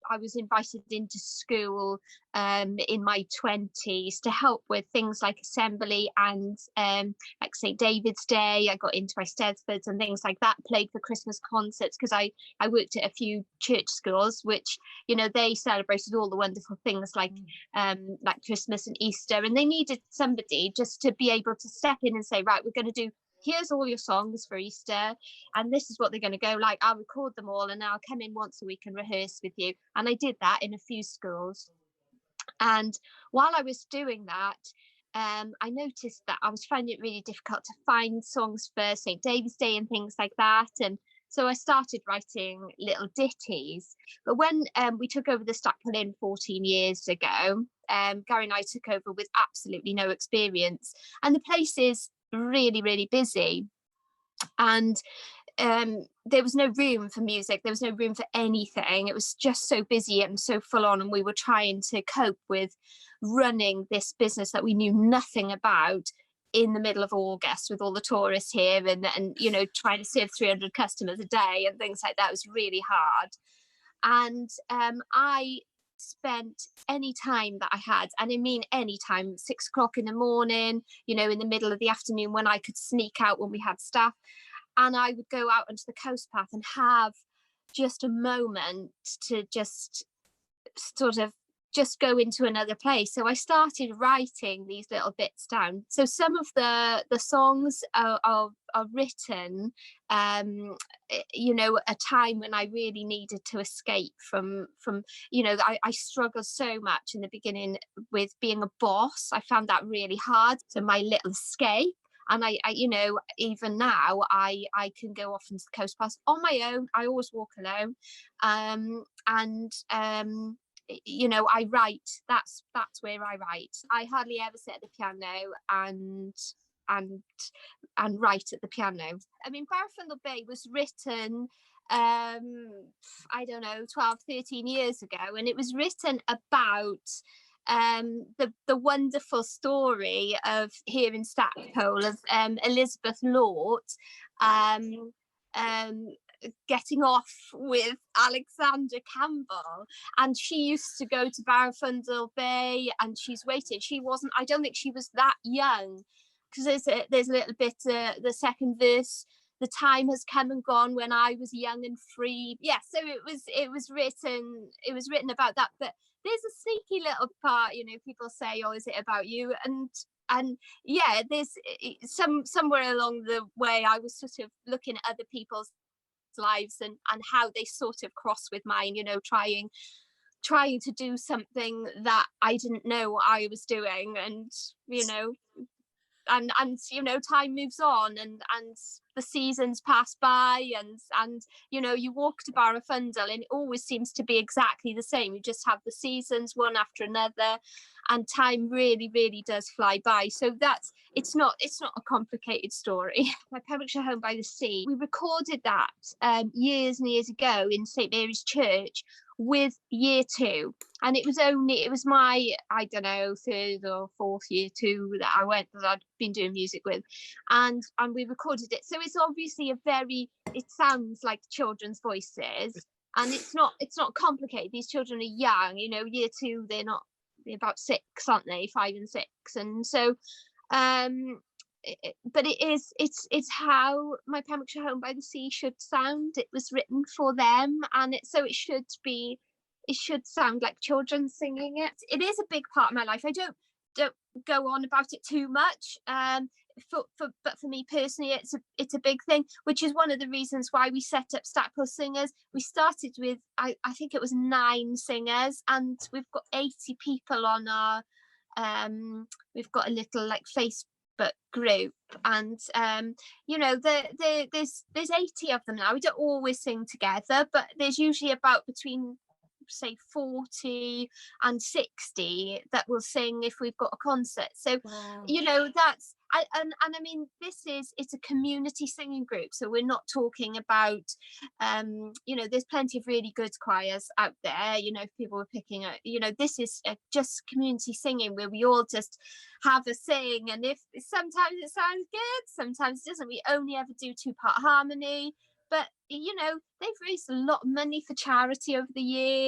I was invited into school in my 20s to help with things like assembly and like St. David's Day. I got into my Stedfords and things like that, played for Christmas concerts because I worked at a few church schools, which, you know, they celebrated all the wonderful things like Christmas and Easter, and they needed somebody just to be able to step in and say, right, we're going to do, here's all your songs for Easter, and this is what they're going to go like. I'll record them all and I'll come in once a week and rehearse with you. And I did that in a few schools. And while I was doing that, I noticed that I was finding it really difficult to find songs for St. David's Day and things like that. And so I started writing little ditties. But when we took over the Stackpole Inn 14 years ago, Gary and I took over with absolutely no experience. And the place is really, really busy. And there was no room for music, there was no room for anything. It was just so busy and so full on, and we were trying to cope with running this business that we knew nothing about in the middle of August with all the tourists here, and you know, trying to serve 300 customers a day and things like that. It was really hard. And I spent any time that I had, and I mean any time, 6 o'clock in the morning, you know, in the middle of the afternoon when I could sneak out when we had staff, and I would go out onto the coast path and have just a moment to just sort of just go into another place. So I started writing these little bits down. So some of the songs are written, you know, a time when I really needed to escape from you know, I struggled so much in the beginning with being a boss. I found that really hard. So my little escape. And I, you know, even now I can go off into the coast path on my own. I always walk alone. You know, I write. That's where I write. I hardly ever sit at the piano and write at the piano. I mean, Barafundle Bay was written I don't know, 12, 13 years ago, and it was written about the wonderful story of here in Stackpole of Elizabeth Lort getting off with Alexander Campbell, and she used to go to Barafundle Bay and she's waiting. She wasn't, I don't think she was that young, because there's a little bit the second verse, the time has come and gone when I was young and free. Yeah, so it was written about that. But there's a sneaky little part, you know, people say, oh, is it about you? And yeah, there's somewhere along the way I was sort of looking at other people's lives and how they sort of cross with mine, you know, trying to do something that I didn't know I was doing. And you know, and you know, time moves on and the seasons pass by, and you know, you walk to Barafundle and it always seems to be exactly the same. You just have the seasons one after another, and time really, really does fly by. So it's not a complicated story. My Pembrokeshire home by the sea, we recorded that years and years ago in St Mary's Church with year 2, and it was my, I don't know, 3rd or 4th year 2 that I'd been doing music with, and we recorded it. So it's obviously it sounds like children's voices, and it's not complicated. These children are young, you know, year 2, they're about 6, aren't they, 5 and 6, and so but it's how my Pembrokeshire home by the sea should sound. It was written for them, and it should sound like children singing it. It is a big part of my life. I don't go on about it too much, but for me personally, it's a big thing, which is one of the reasons why we set up Stackpole Singers. We started with I think it was 9 singers, and we've got 80 people on our we've got a little like Facebook group, and you know, there's 80 of them now. We don't always sing together, but there's usually about between say 40 and 60 that will sing if we've got a concert. So wow. You know, that's and I mean, it's a community singing group, so we're not talking about you know, there's plenty of really good choirs out there, you know, if people were picking up, you know, this is just community singing where we all just have a sing, and if sometimes it sounds good, sometimes it doesn't. We only ever do 2-part harmony, but you know, they've raised a lot of money for charity over the years.